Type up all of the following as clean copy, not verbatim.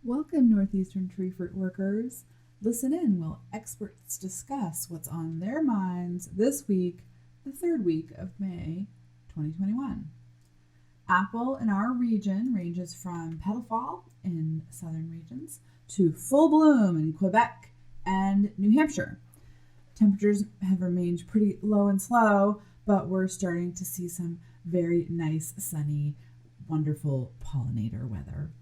Welcome, northeastern tree fruit workers. Listen in while experts discuss what's on their minds this week, the third week of May 2021. Apple in our region ranges from petal fall in southern regions to full bloom in Quebec and New Hampshire. Temperatures have remained pretty low and slow, but we're starting to see some very nice, sunny, wonderful pollinator weather.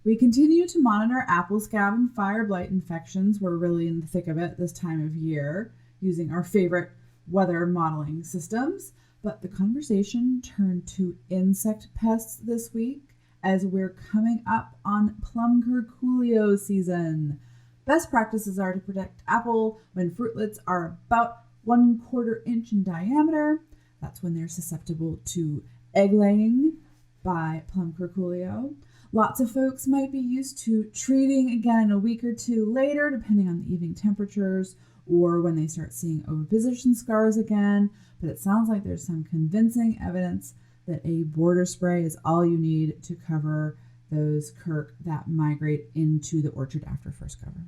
We continue to monitor apple scab and fire blight infections. We're really in the thick of it this time of year using our favorite weather modeling systems. But the conversation turned to insect pests this week as we're coming up on Plum Curculio season. Best practices are to protect apple when fruitlets are about 1/4 inch in diameter. That's when they're susceptible to egg laying by Plum Curculio. Lots of folks might be used to treating again a week or two later, depending on the evening temperatures or when they start seeing oviposition scars again. But it sounds like there's some convincing evidence that a border spray is all you need to cover those kirk that migrate into the orchard after first cover.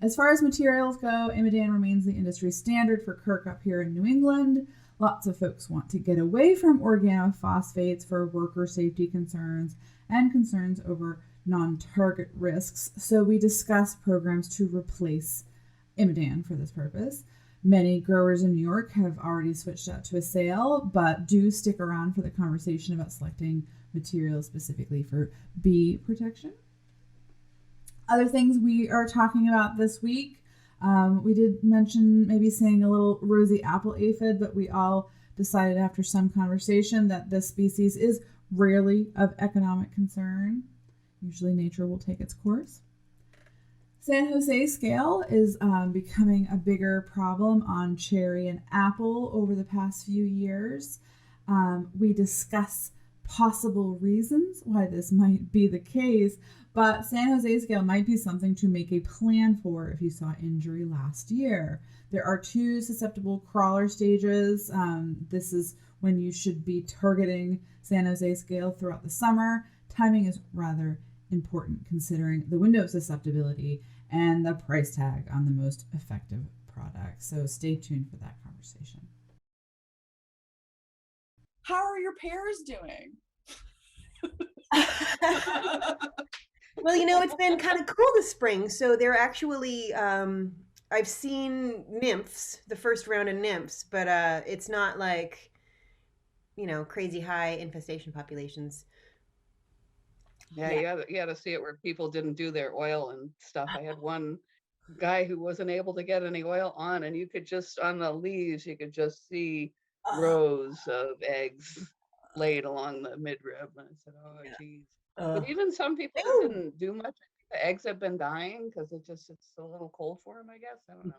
As far as materials go, imidan remains the industry standard for kirk up here in New England. Lots of folks want to get away from organophosphates for worker safety concerns and concerns over non-target risks, so we discuss programs to replace imidan for this purpose. Many growers in New York have already switched out to a sale, but do stick around for the conversation about selecting materials specifically for bee protection. Other things we are talking about this week, we did mention maybe saying a little Rosey apple aphid, but we all decided after some conversation that this species is rarely of economic concern. Usually nature will take its course. San Jose scale is becoming a bigger problem on cherry and apple over the past few years. We discuss possible reasons why this might be the case, but San Jose scale might be something to make a plan for if you saw injury last year. There are 2 susceptible crawler stages. This is when you should be targeting San Jose scale throughout the summer. Timing is rather important considering the window of susceptibility and the price tag on the most effective product. So stay tuned for that conversation. How are your pears doing? Well, it's been kind of cool this spring. So they're actually, I've seen nymphs, the first round of nymphs, but it's not like, crazy high infestation populations. Yeah, you had to see it where people didn't do their oil and stuff. I had one guy who wasn't able to get any oil on, and you could just, on the leaves, you could just see rows of eggs laid along the midrib. And I said, oh, geez. But even some people that didn't do much, the eggs have been dying because it's a little cold for them, I guess. I don't know.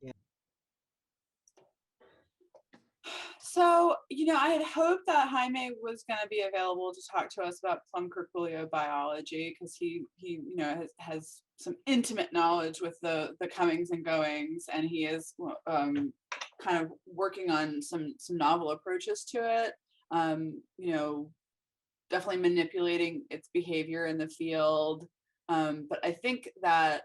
Yeah. So, I had hoped that Jaime was going to be available to talk to us about plum curculio biology because he has some intimate knowledge with the comings and goings, and he is kind of working on some novel approaches to it. Definitely manipulating its behavior in the field. But I think that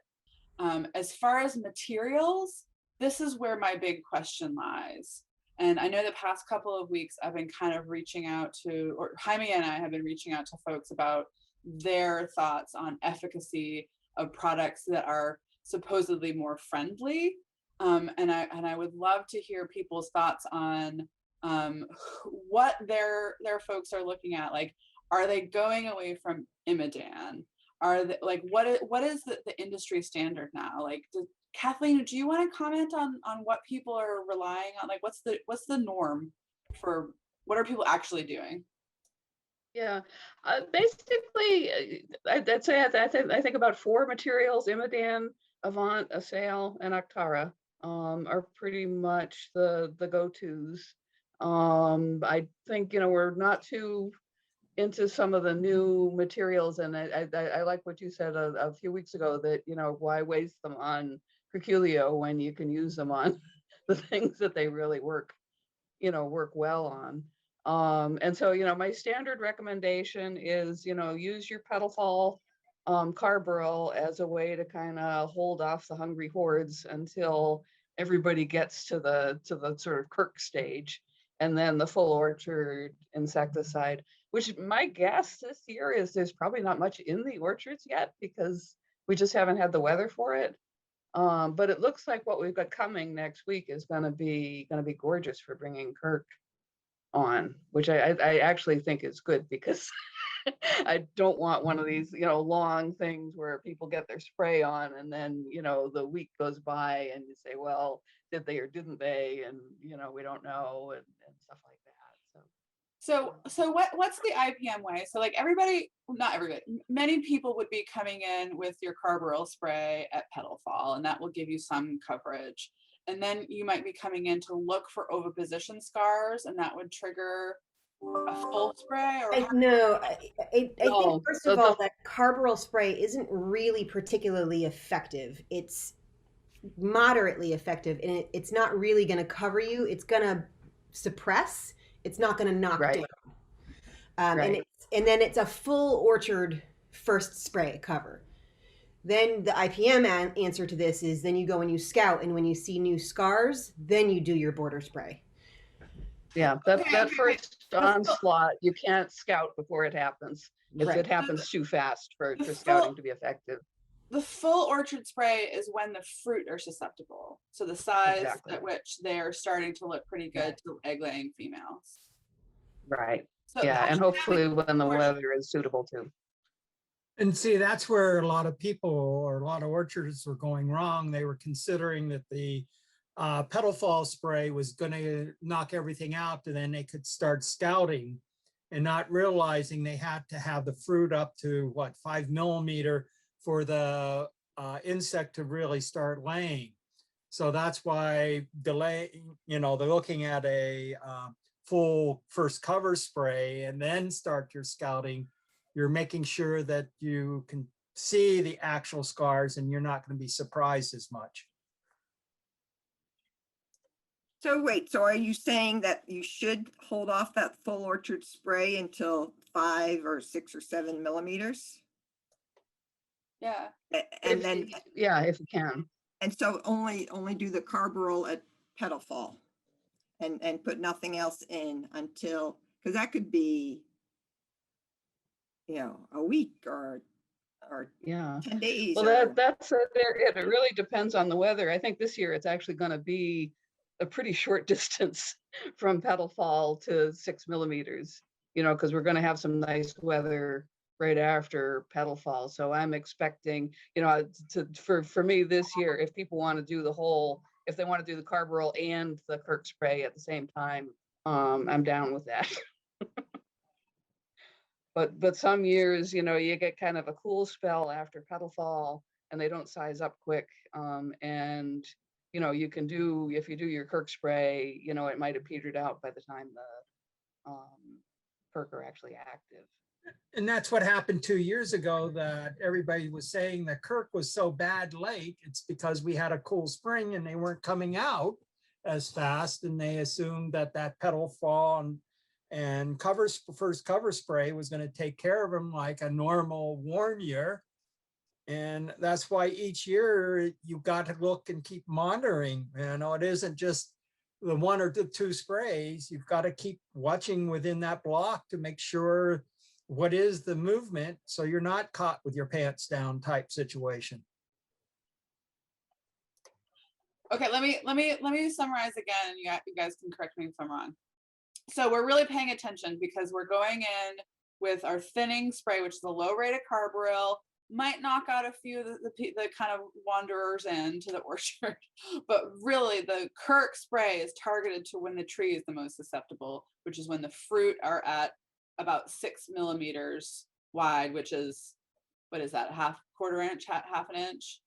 as far as materials, this is where my big question lies. And I know the past couple of weeks I've been kind of reaching out to, or Jaime and I have been reaching out to folks about their thoughts on efficacy of products that are supposedly more friendly. And I would love to hear people's thoughts on what their folks are looking at. Like, are they going away from imidan? Are they, like, what is the industry standard now? Like, Kathleen, do you want to comment on what people are relying on? Like, what's the norm for what are people actually doing? Yeah, basically, I'd say I think about 4 materials: imidan, Avant, Assail, and Octara are pretty much the go-tos. I think we're not too into some of the new materials, and I like what you said a few weeks ago that why waste them on Curculio when you can use them on the things that they really work well on. And so my standard recommendation is use your petal fall carbaryl as a way to kind of hold off the hungry hordes until everybody gets to the sort of Kirk stage, and then the full orchard insecticide, which my guess this year is there's probably not much in the orchards yet because we just haven't had the weather for it. But it looks like what we've got coming next week is going to be gorgeous for bringing Kirk on, which I actually think is good because I don't want one of these, long things where people get their spray on and then, the week goes by and you say, well, did they or didn't they? And, we don't know and stuff like that. So what's the IPM way? So like not everybody, many people would be coming in with your carbaryl spray at petal fall, and that will give you some coverage. And then you might be coming in to look for oviposition scars, and that would trigger a full spray. Or I think No, first of all that carbaryl spray isn't really particularly effective. It's moderately effective, and it's not really going to cover you. It's going to suppress. It's not going to knock Right. down. Right. And then it's a full orchard first spray cover. Then the IPM answer to this is then you go and you scout, and when you see new scars, then you do your border spray. Yeah, that first onslaught, you can't scout before it happens. Right. It happens too fast for scouting to be effective. The full orchard spray is when the fruit are susceptible. So the size at which they're starting to look pretty good to egg-laying females. Right. So yeah, and hopefully when the weather is suitable too. And see, that's where a lot of people or a lot of orchards were going wrong. They were considering that the petal fall spray was going to knock everything out, and then they could start scouting and not realizing they had to have the fruit up to 5 millimeter for the insect to really start laying. So that's why they're looking at a full first cover spray and then start your scouting. You're making sure that you can see the actual scars and you're not going to be surprised as much. So wait, so are you saying that you should hold off that full orchard spray until 5 or 6 or 7 millimeters? Yeah. And then, if you can. and so only do the carbaryl at petal fall and put nothing else in until, because that could be, a week or 10 days. Well, that's it really depends on the weather. I think this year it's actually going to be a pretty short distance from petal fall to 6 millimeters, because we're going to have some nice weather right after petal fall. So I'm expecting, for me this year, if people want to do if they want to do the carbaryl and the Kirk spray at the same time, I'm down with that. But some years, you get kind of a cool spell after petal fall and they don't size up quick. And, you can if you do your Kirk spray, it might have petered out by the time the Kirk are actually active. And that's what happened 2 years ago, that everybody was saying that Kirk was so bad late. It's because we had a cool spring and they weren't coming out as fast, and they assumed that petal fall and first cover spray was going to take care of them like a normal warm year. And that's why each year you've got to look and keep monitoring. It isn't just the 1 or 2 sprays. You've got to keep watching within that block to make sure what is the movement, so you're not caught with your pants down type situation. Okay, let me summarize again, and you guys can correct me if I'm wrong. So we're really paying attention because we're going in with our thinning spray, which is a low rate of carbaryl, might knock out a few of the kind of wanderers into the orchard, but really the Kirk spray is targeted to when the tree is the most susceptible, which is when the fruit are at about 6 millimeters wide, which is, what is that, quarter inch, half an inch?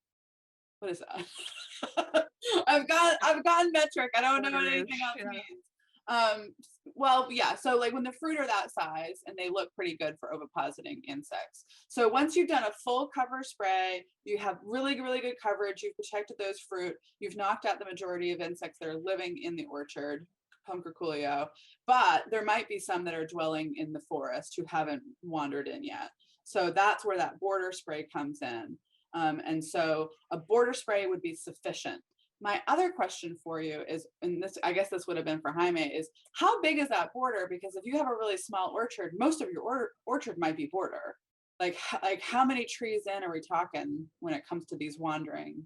What is that? I've gotten metric. I don't know what anything else means. Well, yeah, so like when the fruit are that size and they look pretty good for ovipositing insects. So once you've done a full cover spray, you have really, really good coverage, you've protected those fruit, you've knocked out the majority of insects that are living in the orchard, Curculio, but there might be some that are dwelling in the forest who haven't wandered in yet. So that's where that border spray comes in. And so a border spray would be sufficient. My other question for you is, and this, I guess this would have been for Jaime, is how big is that border? Because if you have a really small orchard, most of your orchard might be border. Like how many trees in are we talking when it comes to these wandering?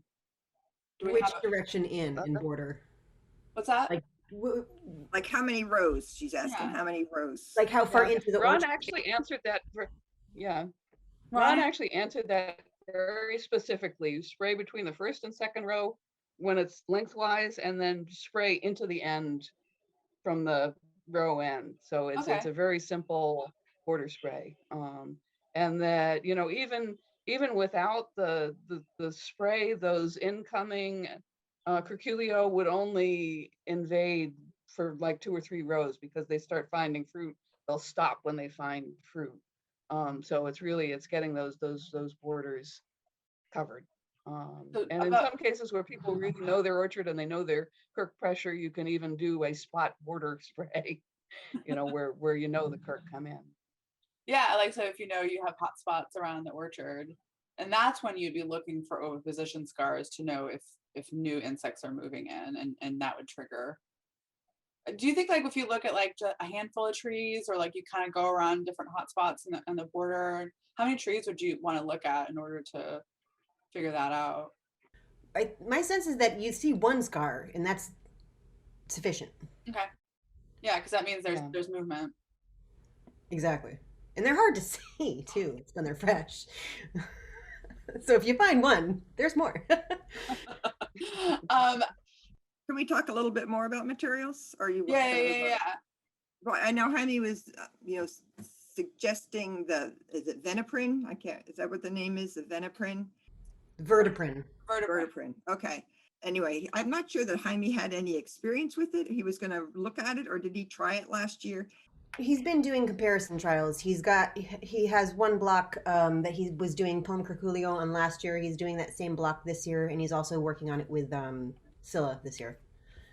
Do we Which have direction in border? what's that? Like, Like how many rows? She's asking Yeah. how many rows. like how far Yeah. into the Ron orchard? actually answered that. Yeah. Ron? Ron actually answered that very specifically. You spray between the first and second row when it's lengthwise, and then spray into the end from the row end. So it's Okay. a very simple border spray. And that, you know, even without the spray, those incoming Curculio would only invade for like 2 or 3 rows, because they start finding fruit. They'll stop when they find fruit. So it's getting those borders covered. So And in about- some cases where people really know their orchard and they know their Kirk pressure, you can even do a spot border spray, you know, where you know the Kirk come in. Yeah, like so if you know you have hot spots around the orchard, and that's when you'd be looking for oviposition scars to know if new insects are moving in, and that would trigger. Do you think like if you look at like a handful of trees, or like you kind of go around different hot spots in the border, how many trees would you want to look at in order to figure that out? My sense is that you see one scar and that's sufficient. Okay. Yeah, because that means Yeah. there's movement. Exactly. And they're hard to see too when they're fresh. So if you find one, there's more. Can we talk a little bit more about materials? Are you? Yeah. Well, I know Jaime was, suggesting is it Venaprin? Is that what the name is? The Venaprin? Vertiprin. Vertiprin. Okay. Anyway, I'm not sure that Jaime had any experience with it. He was going to look at it, or did he try it last year? He's been doing comparison trials. He has one block that he was doing Plum Curculio on last year. He's doing that same block this year, and he's also working on it with Scylla this year.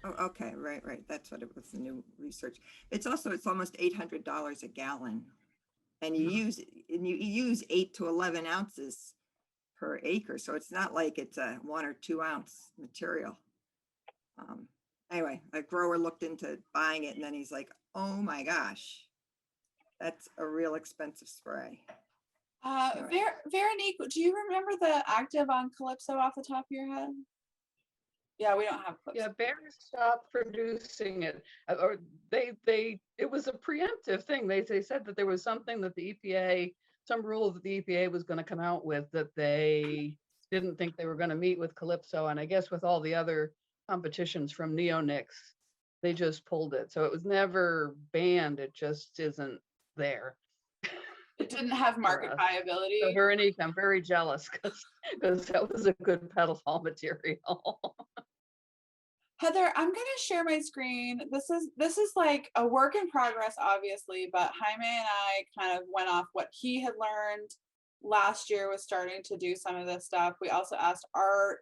Oh, okay, right. That's what it was. The new research. It's almost $800 a gallon, and you use 8 to 11 ounces per acre. So it's not like it's a 1 or 2 ounce material. Anyway, a grower looked into buying it, and then he's like, "Oh my gosh, that's a real expensive spray." Anyway. Veronique, do you remember the active on Calypso off the top of your head? Yeah, we don't have Calypso. Yeah, Bayer stopped producing it, or it was a preemptive thing. They said that there was something that the EPA, some rule that the EPA was going to come out with, that they didn't think they were going to meet with Calypso, and I guess with all the other competitions from neonics, they just pulled it. So it was never banned. It just isn't there. It didn't have market viability. So Veronique, I'm very jealous because that was a good pedal material. Heather, I'm gonna share my screen. This is like a work in progress, obviously, but Jaime and I kind of went off what he had learned last year, was starting to do some of this stuff. We also asked Art.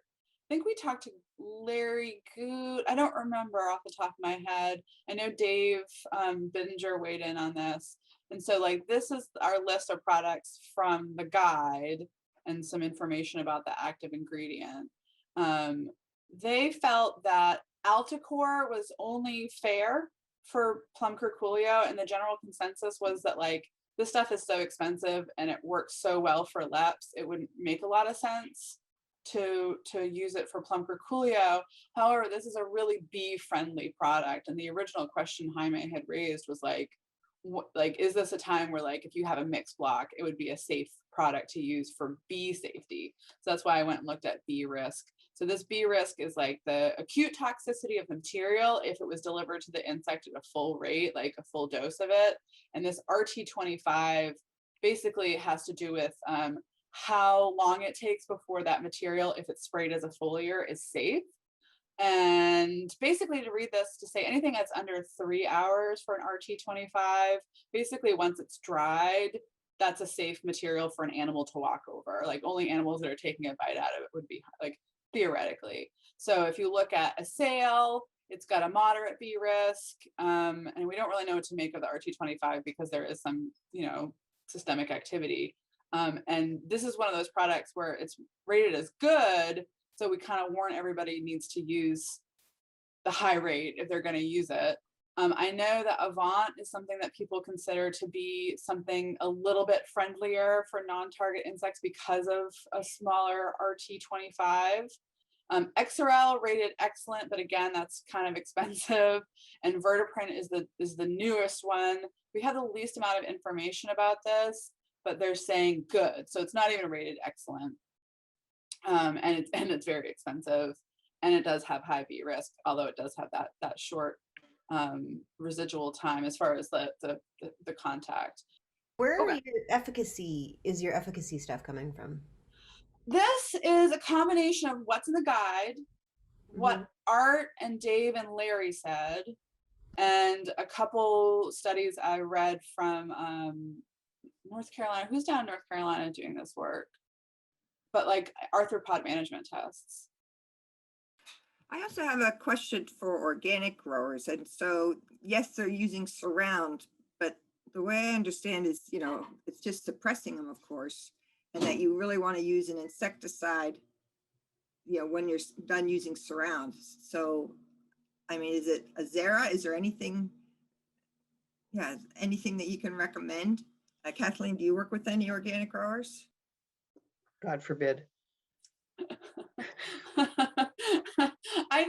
I think we talked to Larry Good. I don't remember off the top of my head. I know Dave Binger weighed in on this. And so like this is our list of products from the guide and some information about the active ingredient. They felt that Alticore was only fair for Plum Curculio, and the general consensus was that like this stuff is so expensive and it works so well for LEPs, it wouldn't make a lot of sense to use it for Plum Curculio. However, this is a really bee friendly product, and the original question Jaime had raised was like is this a time where like if you have a mixed block, it would be a safe product to use for bee safety? So that's why I went and looked at bee risk. So this bee risk is like the acute toxicity of the material if it was delivered to the insect at a full rate, like a full dose of it. And this RT25 basically has to do with how long it takes before that material, if it's sprayed as a foliar, is safe. And basically to read this, to say anything that's under 3 hours for an RT25, basically once it's dried, that's a safe material for an animal to walk over. Like only animals that are taking a bite out of it would be like theoretically. So if you look at a sale, it's got a moderate bee risk. And we don't really know what to make of the RT25 because there is some, systemic activity. And this is one of those products where it's rated as good. So we kind of warn everybody needs to use the high rate if they're going to use it. I know that Avant is something that people consider to be something a little bit friendlier for non-target insects because of a smaller RT25. XRL rated excellent, but again, that's kind of expensive. And Vertiprint is the newest one. We have the least amount of information about this, but they're saying good. So it's not even rated excellent. And it's very expensive. And it does have high bee risk, although it does have that short residual time as far as the contact. Where are your your efficacy stuff coming from? This is a combination of what's in the guide, what Art and Dave and Larry said, and a couple studies I read from North Carolina. Who's down in North Carolina doing this work? But like arthropod management tests. I also have a question for organic growers. And so, yes, they're using surround, but the way I understand is, it's just suppressing them, of course, and that you really want to use an insecticide, when you're done using surround. So, I mean, is it Azera? Is there anything that you can recommend? Kathleen, do you work with any organic growers? God forbid. I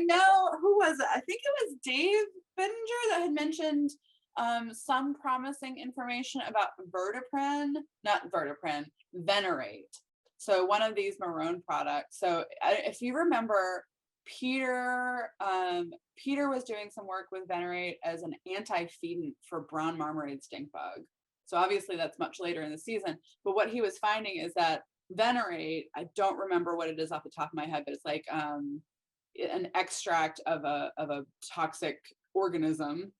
know, who was it? I think it was Dave Binger that had mentioned some promising information about Venerate. So one of these Marone products. So if you remember, Peter was doing some work with Venerate as an anti-feedant for brown marmorated stink bug. So obviously that's much later in the season, but what he was finding is that Venerate, I don't remember what it is off the top of my head, but it's like an extract of a toxic organism,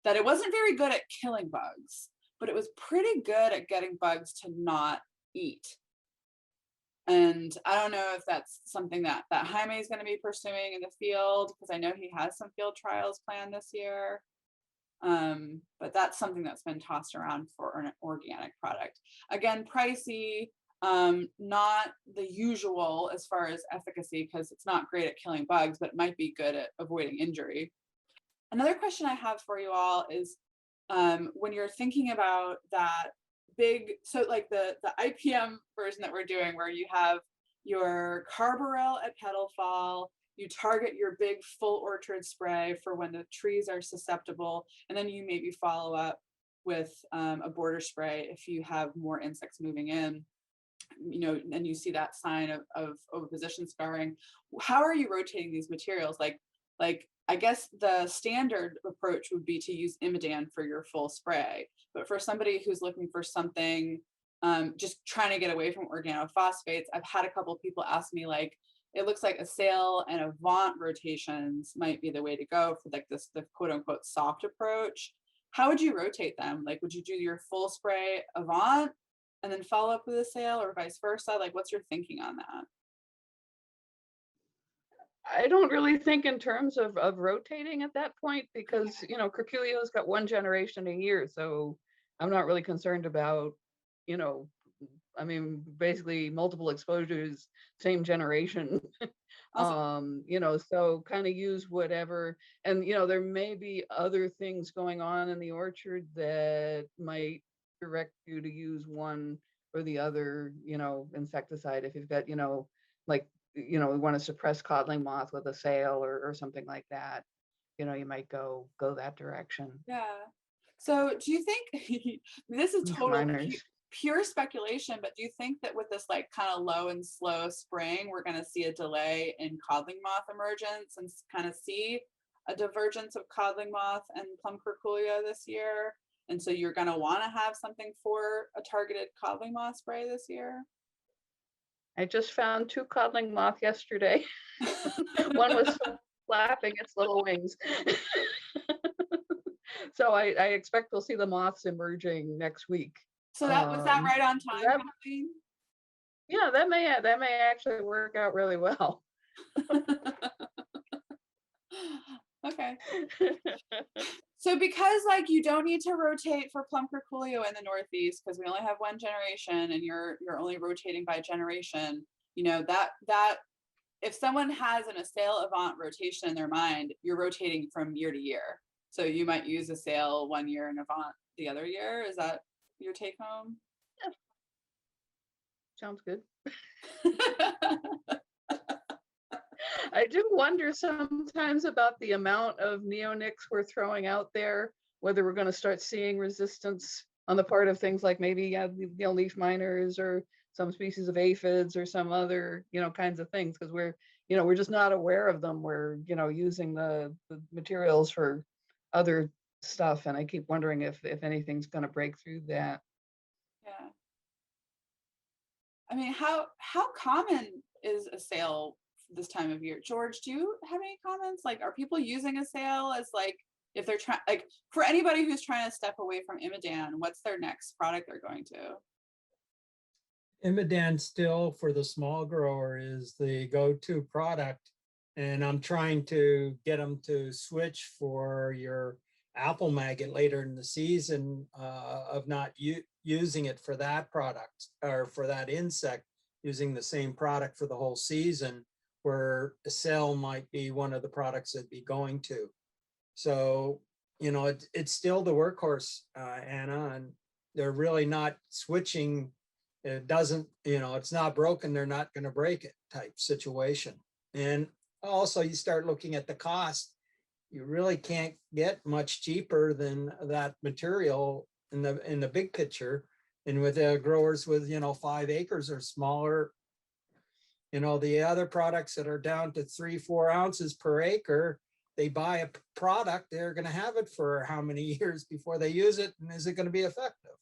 that it wasn't very good at killing bugs, but it was pretty good at getting bugs to not eat. And I don't know if that's something that Jaime is going to be pursuing in the field, because I know he has some field trials planned this year. But that's something that's been tossed around for an organic product. Again, pricey, not the usual as far as efficacy, because it's not great at killing bugs, but it might be good at avoiding injury. Another question I have for you all is, when you're thinking about that big, so like the IPM version that we're doing, where you have your carbaryl at petal fall, you target your big full orchard spray for when the trees are susceptible, and then you maybe follow up with a border spray if you have more insects moving in, and you see that sign of oviposition scarring. How are you rotating these materials? Like I guess the standard approach would be to use Imidan for your full spray, but for somebody who's looking for something, just trying to get away from organophosphates, I've had a couple of people ask me, like, it looks like Assail and Avant rotations might be the way to go for like the quote unquote soft approach. How would you rotate them? Like, would you do your full spray Avant and then follow up with Assail, or vice versa? Like, what's your thinking on that? I don't really think in terms of rotating at that point, because Curculio's got one generation a year, so I'm not really concerned about basically multiple exposures, same generation. Awesome. So kind of use whatever, and there may be other things going on in the orchard that might direct you to use one or the other insecticide. If you've got we want to suppress codling moth with Assail or something like that, you might go that direction. Yeah. So do you think, this is total pure speculation, but do you think that with this like kind of low and slow spring, we're going to see a delay in codling moth emergence and kind of see a divergence of codling moth and plum curculio this year? And so you're going to want to have something for a targeted codling moth spray this year? I just found 2 codling moth yesterday. One was flapping its little wings. So I expect we'll see the moths emerging next week. So was that right on time? Yeah, that may actually work out really well. Okay. So because like you don't need to rotate for Plum Curculio in the Northeast because we only have one generation and you're only rotating by generation, you know, that if someone has an Assail Avant rotation in their mind, you're rotating from year to year. So you might use Assail one year and Avant the other year. Is that your take home? Yeah. Sounds good. I do wonder sometimes about the amount of neonics we're throwing out there, whether we're going to start seeing resistance on the part of things like maybe leaf miners or some species of aphids or some other, kinds of things, because we're just not aware of them. We're, using the materials for other stuff. And I keep wondering if anything's going to break through that. Yeah. I mean, how common is Assail this time of year? George, do you have any comments? Like, are people using Assail as like, if they're trying, like, for anybody who's trying to step away from Imidan, what's their next product they're going to? Imidan still for the small grower is the go-to product. And I'm trying to get them to switch for your apple maggot later in the season of not using it for that product or for that insect, using the same product for the whole season, where a cell might be one of the products that'd be going to. So, it's still the workhorse, Anna, and they're really not switching. It doesn't, it's not broken, they're not going to break it type situation. And also you start looking at the cost, you really can't get much cheaper than that material in the big picture. And with growers with, 5 acres or smaller, the other products that are down to 3-4 ounces per acre, they buy a product, they're going to have it for how many years before they use it, and is it going to be effective?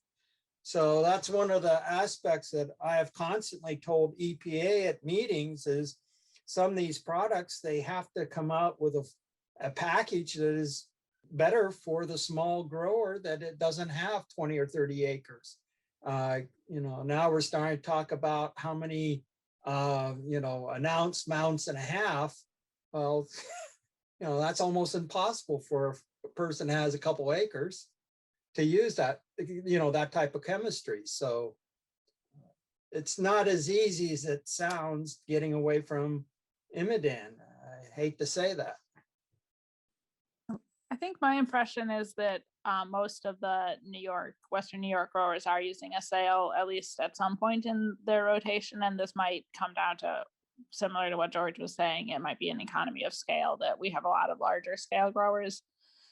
So that's one of the aspects that I have constantly told EPA at meetings is some of these products, they have to come out with a package that is better for the small grower, that it doesn't have 20 or 30 acres. Now we're starting to talk about how many, an ounce, ounce and a half. Well, that's almost impossible for a person who has a couple acres to use that, that type of chemistry. So it's not as easy as it sounds getting away from Imidan. I hate to say that. I think my impression is that most of the Western New York growers are using Assail at least at some point in their rotation. And this might come down to, similar to what George was saying, it might be an economy of scale that we have a lot of larger scale growers.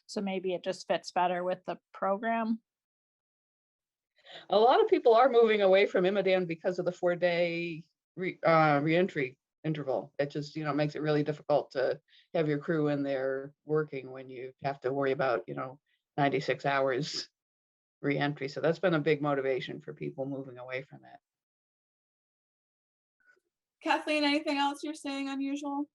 So maybe it just fits better with the program. A lot of people are moving away from Imidan because of the 4-day reentry interval. It just, makes it really difficult to have your crew in there working when you have to worry about, 96 hours reentry. So that's been a big motivation for people moving away from it. Kathleen, anything else you're seeing unusual?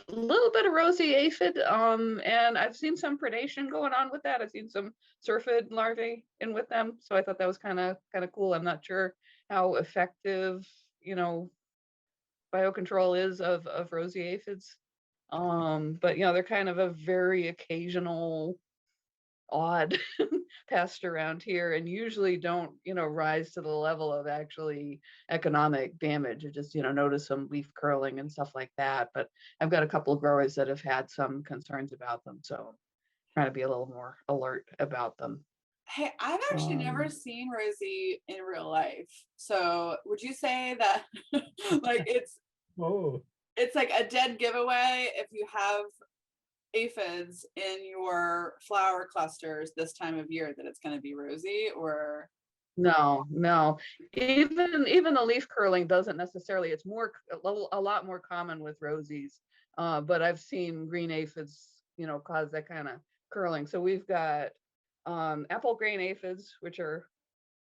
A little bit of Rosie aphid, and I've seen some predation going on with that. I've seen some syrphid larvae in with them, so I thought that was kind of cool. I'm not sure how effective, biocontrol is of Rosie aphids, but they're kind of a very occasional odd pest around here, and usually don't rise to the level of actually economic damage. You just notice some leaf curling and stuff like that. But I've got a couple of growers that have had some concerns about them, so I'm trying to be a little more alert about them. Hey, I've actually never seen Rosie in real life. So would you say that like it's like a dead giveaway if you have aphids in your flower clusters this time of year that it's going to be Rosie? Or no, even the leaf curling doesn't necessarily. It's more a lot more common with Rosies, but I've seen green aphids cause that kind of curling. So we've got apple grain aphids, which are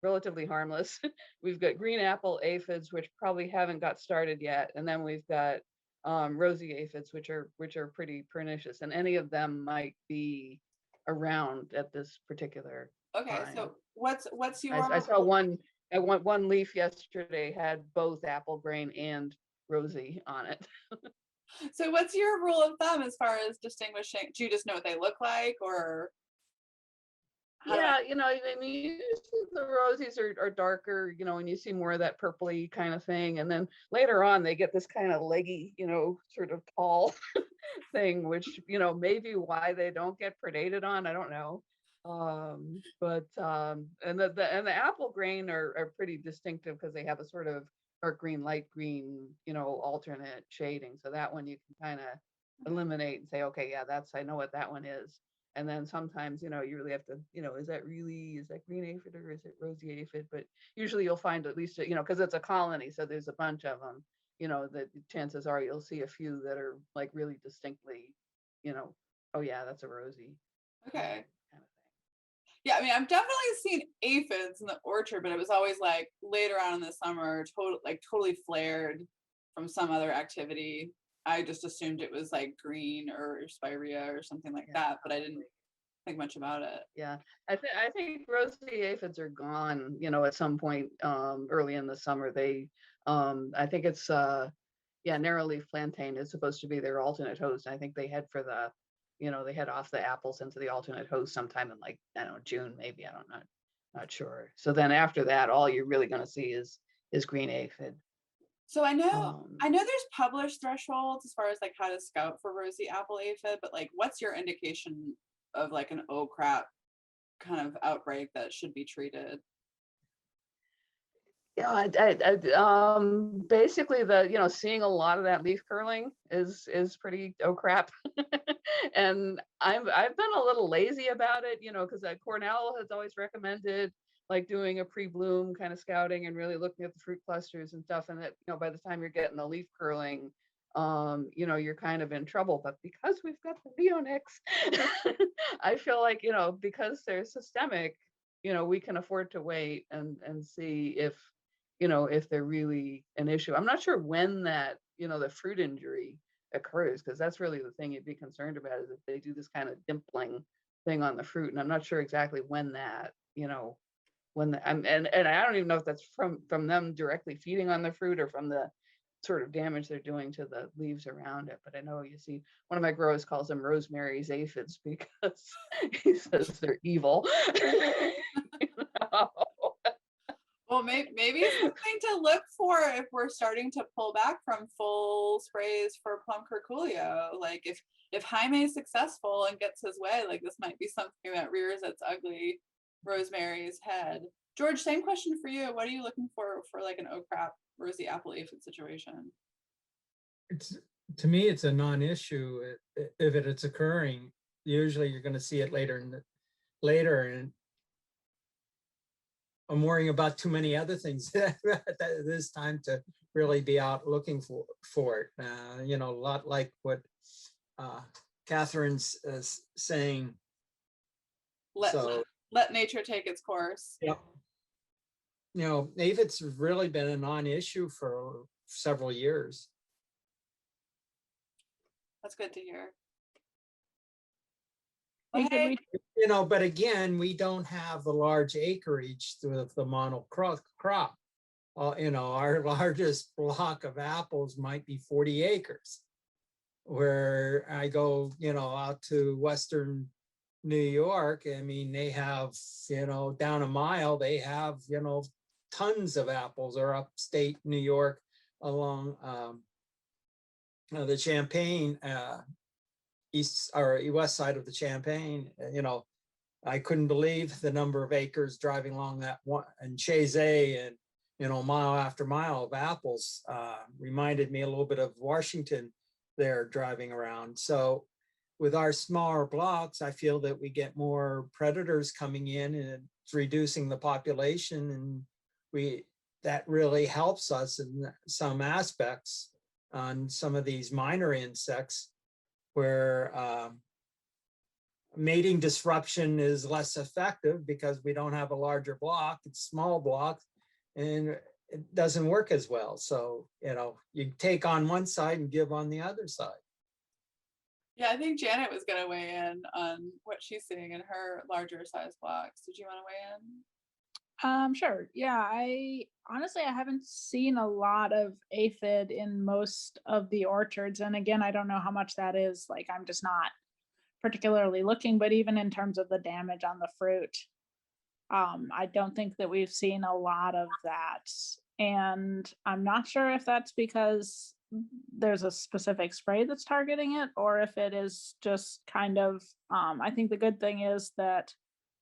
relatively harmless. We've got green apple aphids, which probably haven't got started yet, and then we've got Rosie aphids, which are pretty pernicious, and any of them might be around at this particular time. So what's your I saw one leaf yesterday had both apple grain and Rosie on it. So what's your rule of thumb as far as distinguishing? Do you just know what they look like, or how do I? Yeah, I mean, usually the rosies are darker, and you see more of that purpley kind of thing. And then later on, they get this kind of leggy, sort of tall thing, which, maybe why they don't get predated on, I don't know. And the apple grain are pretty distinctive because they have a sort of dark green, light green, alternate shading. So that one you can kind of eliminate and say, okay, yeah, I know what that one is. And then sometimes, you really have to, is that green aphid or is it rosy aphid? But usually you'll find at least, because it's a colony, so there's a bunch of them, the chances are you'll see a few that are like really distinctly, oh yeah, that's a rosy. Okay. Kind of thing. Yeah, I mean, I've definitely seen aphids in the orchard, but it was always like later on in the summer, totally flared from some other activity. I just assumed it was like green or spirea or something like that, but I didn't think much about it. Yeah, I think rosy aphids are gone. At some point early in the summer, I think it's narrow leaf plantain is supposed to be their alternate host. I think they head for they head off the apples into the alternate host sometime in like, I don't know, June maybe. I don't know, not sure. So then after that, all you're really going to see is green aphid. So I know there's published thresholds as far as like how to scout for rosy apple aphid, but like what's your indication of like an O crap kind of outbreak that should be treated? Yeah, basically seeing a lot of that leaf curling is pretty oh crap. And I've been a little lazy about it, because Cornell has always recommended like doing a pre-bloom kind of scouting and really looking at the fruit clusters and stuff. And that, by the time you're getting the leaf curling, you're kind of in trouble. But because we've got the neonics, I feel like, because they're systemic, we can afford to wait and see if they're really an issue. I'm not sure when that, the fruit injury occurs, because that's really the thing you'd be concerned about, is if they do this kind of dimpling thing on the fruit. And I'm not sure exactly when that, and I don't even know if that's from them directly feeding on the fruit or from the sort of damage they're doing to the leaves around it. But I know you see one of my growers calls them Rosemarys aphids because he says they're evil. Well, maybe something to look for if we're starting to pull back from full sprays for Plum Curculio. Like if Jaime is successful and gets his way, like this might be something that rears its ugly Rosemary's head. George, same question for you. What are you looking for like an O crap rosy apple aphid situation? To me, it's a non-issue. If it's occurring, usually you're going to see it later, and I'm worrying about too many other things at this time to really be out looking for it. A lot like what Catherine's saying. Let nature take its course. Yeah. Aphids have really been a non-issue for several years. That's good to hear. Hey, But again, we don't have the large acreage with the monocrop. Our largest block of apples might be 40 acres. Where I go, out to Western New York, I mean, they have, down a mile, they have, tons of apples, or upstate New York along the Champaign, east or west side of the Champaign. I couldn't believe the number of acres driving along that one, and Chazé, and mile after mile of apples. Reminded me a little bit of Washington there, driving around. So with our smaller blocks, I feel that we get more predators coming in, and it's reducing the population, and that really helps us in some aspects on some of these minor insects, where mating disruption is less effective because we don't have a larger block. It's small blocks, and it doesn't work as well. So, you take on one side and give on the other side. Yeah, I think Janet was going to weigh in on what she's seeing in her larger size blocks. Did you want to weigh in? Sure. Yeah, I honestly I haven't seen a lot of aphid in most of the orchards. And again, I don't know how much that is. Like I'm just not particularly looking, but even in terms of the damage on the fruit, I don't think that we've seen a lot of that. And I'm not sure if that's because there's a specific spray that's targeting it or if it is just kind of, I think the good thing is that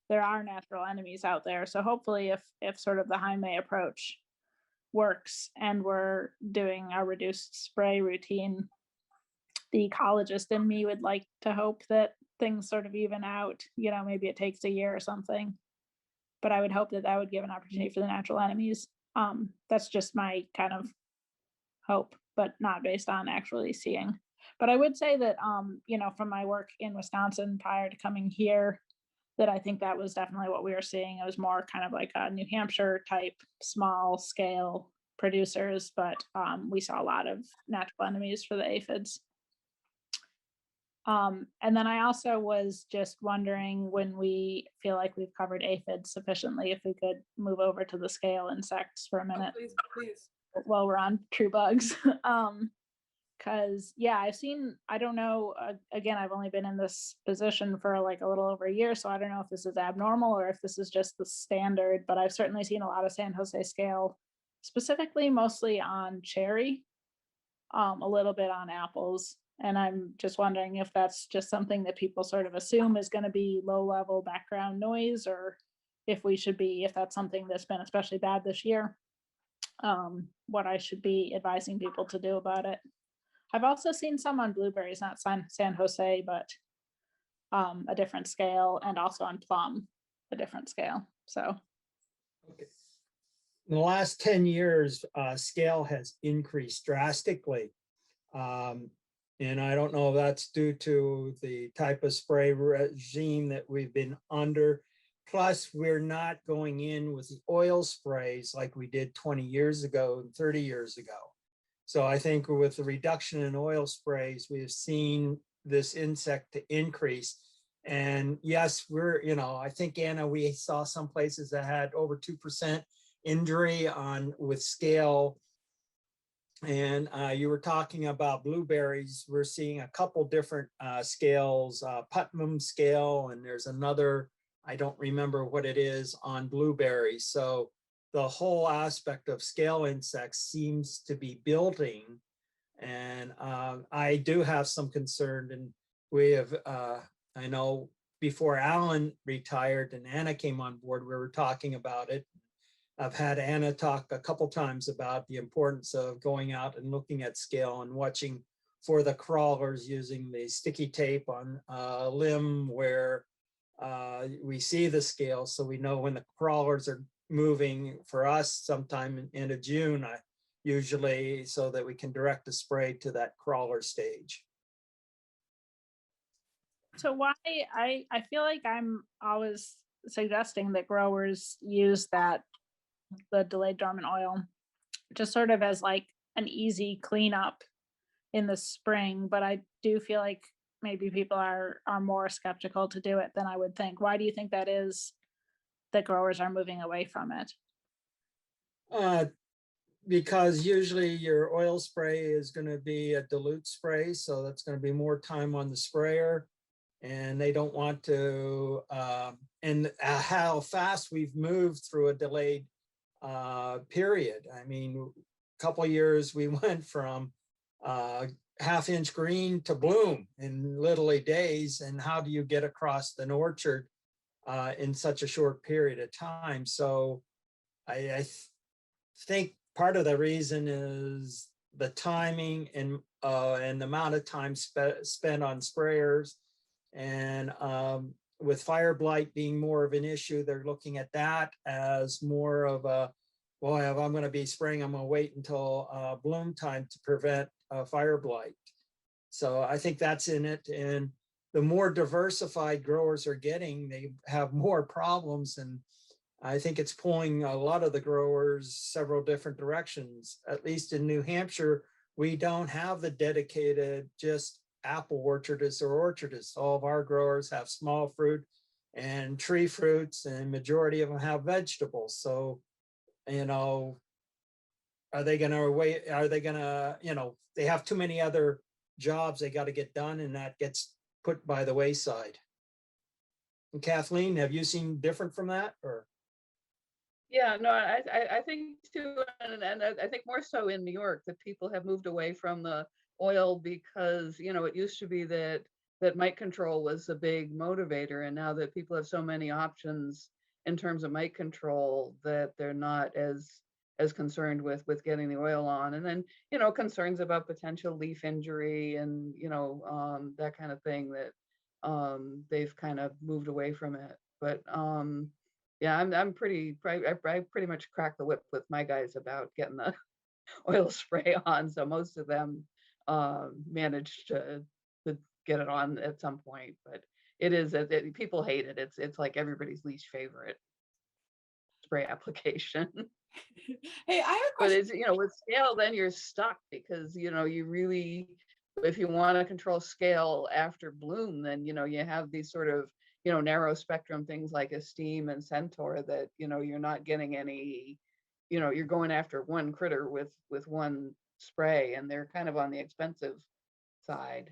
there are natural enemies out there. So hopefully if sort of the high May approach works and we're doing a reduced spray routine, the ecologist in me would like to hope that things sort of even out. You know, maybe it takes a year or something, but I would hope that that would give an opportunity for the natural enemies. That's just my kind of hope, but not based on actually seeing. But I would say that, you know, from my work in Wisconsin prior to coming here, that I think that was definitely what we were seeing. It was more kind of like a New Hampshire type small scale producers, but we saw a lot of natural enemies for the aphids. And then I also was just wondering when we feel like we've covered aphids sufficiently, if we could move over to the scale insects for a minute. Please, please. While we're on true bugs. Because yeah, I've seen, I don't know, again, I've only been in this position for like a little over a year, so I don't know if this is abnormal or if this is just the standard, but I've certainly seen a lot of San Jose scale, specifically mostly on cherry, a little bit on apples. And I'm just wondering if that's just something that people sort of assume is going to be low level background noise, or if we should be, if that's something that's been especially bad this year, what I should be advising people to do about it. I've also seen some on blueberries, not San Jose, but a different scale, and also on plum, a different scale. So, Okay. In the last 10 years, scale has increased drastically. And I don't know if that's due to the type of spray regime that we've been under. Plus, we're not going in with the oil sprays like we did 20 years ago and 30 years ago. So I think with the reduction in oil sprays, we've seen this insect to increase. And yes, we're, you know, I think, Anna, we saw some places that had over 2% injury on with scale. And you were talking about blueberries. We're seeing a couple different scales, Putnam scale, and there's another, I don't remember what it is, on blueberries. So the whole aspect of scale insects seems to be building. And I do have some concern, and we have, I know before Alan retired and Anna came on board, we were talking about it. I've had Anna talk a couple times about the importance of going out and looking at scale and watching for the crawlers using the sticky tape on a limb where we see the scale, so we know when the crawlers are moving. For us, sometime in end of June, usually, so that we can direct the spray to that crawler stage. so why I feel like I'm always suggesting that growers use the delayed dormant oil just sort of as like an easy cleanup in the spring, but I do feel like maybe people are more skeptical to do it than I would think. Why do you think that is, that growers are moving away from it? Because usually your oil spray is going to be a dilute spray, so that's going to be more time on the sprayer, and they don't want to, and how fast we've moved through a delayed period. I mean, a couple of years we went from half-inch green to bloom in literally days, and how do you get across an orchard in such a short period of time? So I think part of the reason is the timing and the amount of time spent on sprayers, and with fire blight being more of an issue, they're looking at that as more of a, well, if I'm going to be spraying, I'm going to wait until bloom time to prevent fire blight. So I think that's in it. And the more diversified growers are getting, they have more problems. And I think it's pulling a lot of the growers several different directions. At least in New Hampshire, we don't have the dedicated just apple orchardists or orchardists. All of our growers have small fruit and tree fruits, and majority of them have vegetables. So, are they gonna wait? Are they gonna, they have too many other jobs they got to get done, and that gets put by the wayside. And Kathleen, have you seen different from that, or? Yeah, no, I think too, and I think more so in New York that people have moved away from the oil because, it used to be that mite control was a big motivator, and now that people have so many options in terms of mite control that they're not as concerned with getting the oil on. And then, concerns about potential leaf injury and, that kind of thing that they've kind of moved away from it. But yeah, I pretty much crack the whip with my guys about getting the oil spray on. So most of them managed to get it on at some point, but people hate it. It's like everybody's least favorite spray application. Hey, I have a But question. it's, with scale, then you're stuck because, you really, if you want to control scale after bloom, then, you have these sort of, narrow spectrum things like Esteem and Centaur that, you're not getting any, you're going after one critter with one spray, and they're kind of on the expensive side.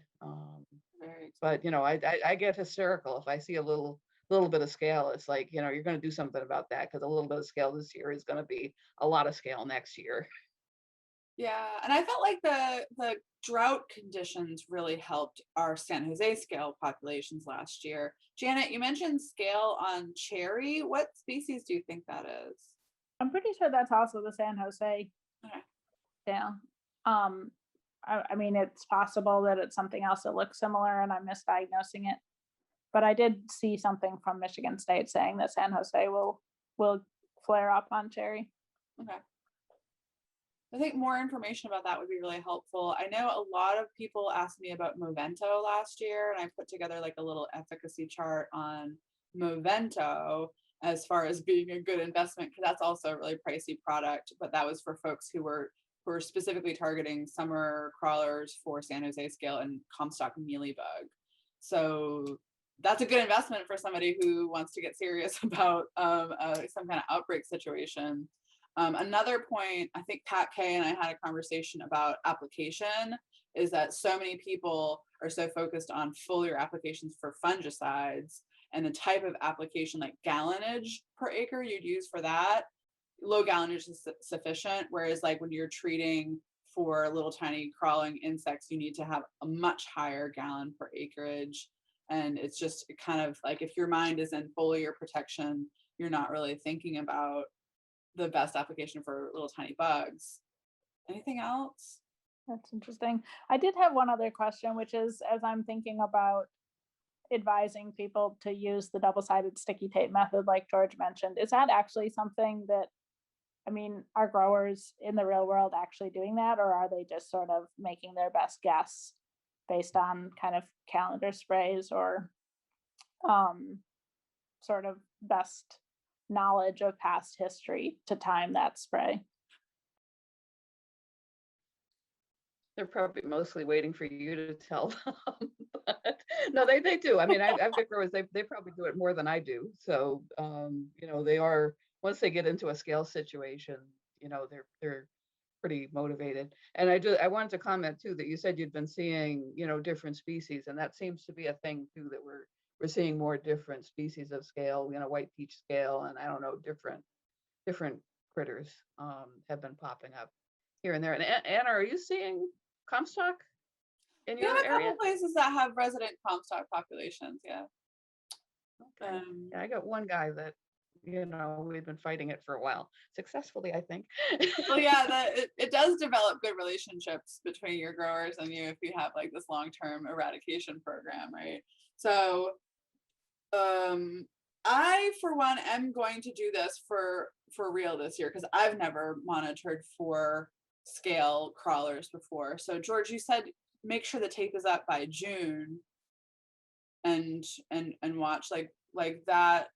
Very But, I get hysterical if I see a little bit of scale. It's like, you're going to do something about that, because a little bit of scale this year is going to be a lot of scale next year. Yeah, and I felt like the drought conditions really helped our San Jose scale populations last year. Janet, you mentioned scale on cherry. What species do you think that is? I'm pretty sure that's also the San Jose. Okay. Yeah. I mean, it's possible that it's something else that looks similar and I'm misdiagnosing it. But I did see something from Michigan State saying that San Jose will flare up on cherry. Okay. I think more information about that would be really helpful. I know a lot of people asked me about Momento last year, and I put together like a little efficacy chart on Momento as far as being a good investment, because that's also a really pricey product, but that was for folks who were specifically targeting summer crawlers for San Jose scale and Comstock mealybug. So that's a good investment for somebody who wants to get serious about some kind of outbreak situation. Another point, I think Pat Kay and I had a conversation about application, is that so many people are so focused on foliar applications for fungicides, and the type of application like gallonage per acre you'd use for that, low gallonage is sufficient. Whereas like when you're treating for little tiny crawling insects, you need to have a much higher gallon per acreage. And it's just kind of like, if your mind is in foliar protection, you're not really thinking about the best application for little tiny bugs. Anything else? That's interesting. I did have one other question, which is, as I'm thinking about advising people to use the double-sided sticky tape method like George mentioned, is that actually something that, I mean, are growers in the real world actually doing that, or are they just sort of making their best guess based on kind of calendar sprays or sort of best knowledge of past history to time that spray? They're probably mostly waiting for you to tell them. But no, they do. I mean, I've got growers, they probably do it more than I do. So, they are, once they get into a scale situation, they're pretty motivated. And I wanted to comment too, that you said you'd been seeing, different species, and that seems to be a thing too, that we're seeing more different species of scale, white peach scale, and I don't know, different critters have been popping up here and there. And Anna, are you seeing Comstock in We your have a area? couple places that have resident Comstock populations. Yeah. Okay. Yeah, I got one guy that, we've been fighting it for a while, successfully, I think. Well, yeah, it does develop good relationships between your growers and you if you have like this long-term eradication program, right? So, I for one am going to do this for real this year, because I've never monitored for scale crawlers before. So George, you said make sure the tape is up by June, and watch like that.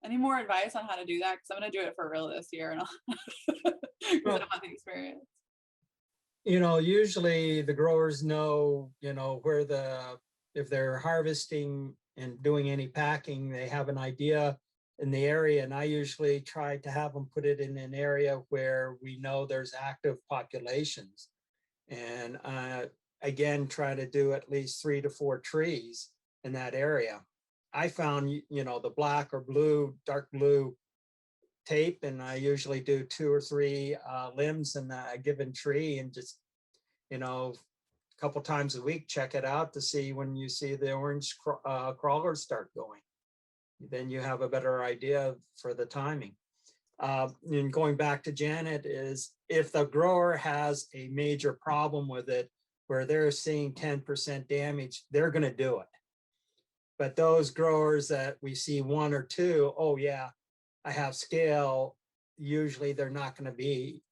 Any more advice on how to do that? Because I'm going to do it for real this year, and because I don't want the experience. Usually the growers know, where if they're harvesting and doing any packing, they have an idea in the area, and I usually try to have them put it in an area where we know there's active populations. And again, try to do at least 3 to 4 trees in that area. I found, you know, the black or blue, dark blue tape, and I usually do 2 or 3 limbs in a given tree, and just, you know, a couple times a week, check it out to see when you see the orange crawlers start going. Then you have a better idea for the timing. And going back to Janet, is if the grower has a major problem with it, where they're seeing 10% damage, they're going to do it. But those growers that we see 1 or 2, oh yeah, I have scale, usually they're not going to be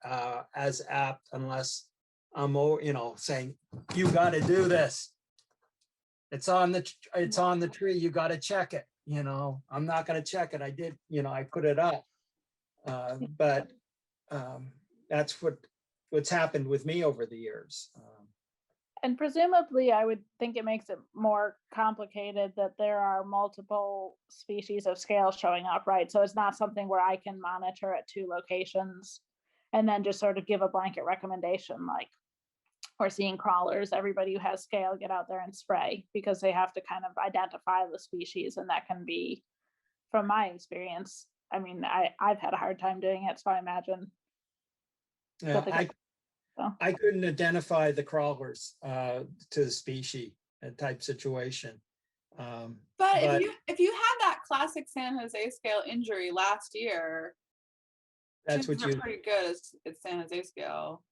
as apt unless I'm, you know, saying, you got to do this. It's on the tree, you got to check it. You know, I'm not going to check it. I did, you know, I put it up. But that's what's happened with me over the years. And presumably, I would think it makes it more complicated that there are multiple species of scale showing up, right? So it's not something where I can monitor at 2 locations and then just sort of give a blanket recommendation, like, we're seeing crawlers, everybody who has scale, get out there and spray, because they have to kind of identify the species. And that can be, from my experience, I mean, I've had a hard time doing it, so I imagine. I couldn't identify the crawlers to the species type situation. But if you had that classic San Jose scale injury last year, that's what you pretty good at San Jose scale.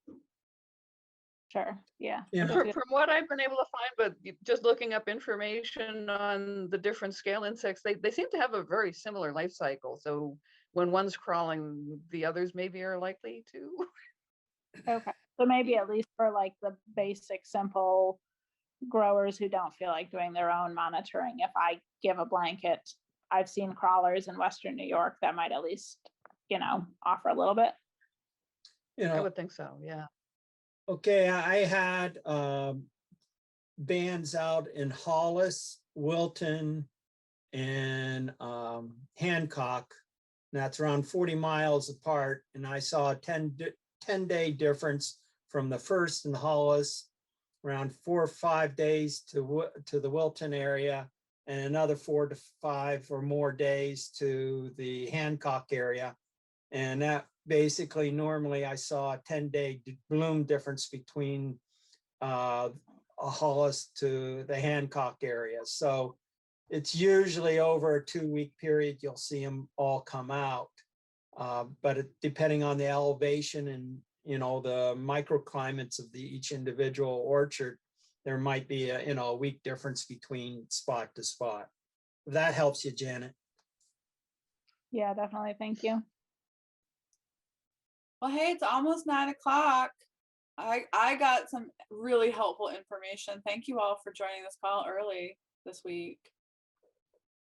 Sure. Yeah. From what I've been able to find, but just looking up information on the different scale insects, they seem to have a very similar life cycle. So when one's crawling, the others maybe are likely to. Okay. So maybe at least for like the basic, simple growers who don't feel like doing their own monitoring, if I give a blanket, I've seen crawlers in Western New York, that might at least, you know, offer a little bit. You know, I would think so. Yeah. Okay, I had bands out in Hollis, Wilton, and Hancock. And that's around 40 miles apart. And I saw a 10-day difference from the first in Hollis, around 4 or 5 days to the Wilton area, and another 4 to 5 or more days to the Hancock area. And that basically, normally I saw a 10-day bloom difference between a Hollis to the Hancock area. So it's usually over a 2-week period, you'll see them all come out. But depending on the elevation and, you know, the microclimates of each individual orchard, there might be a week difference between spot to spot. If that helps you, Janet. Yeah, definitely. Thank you. Well, hey, it's almost 9 o'clock. I got some really helpful information. Thank you all for joining this call early this week.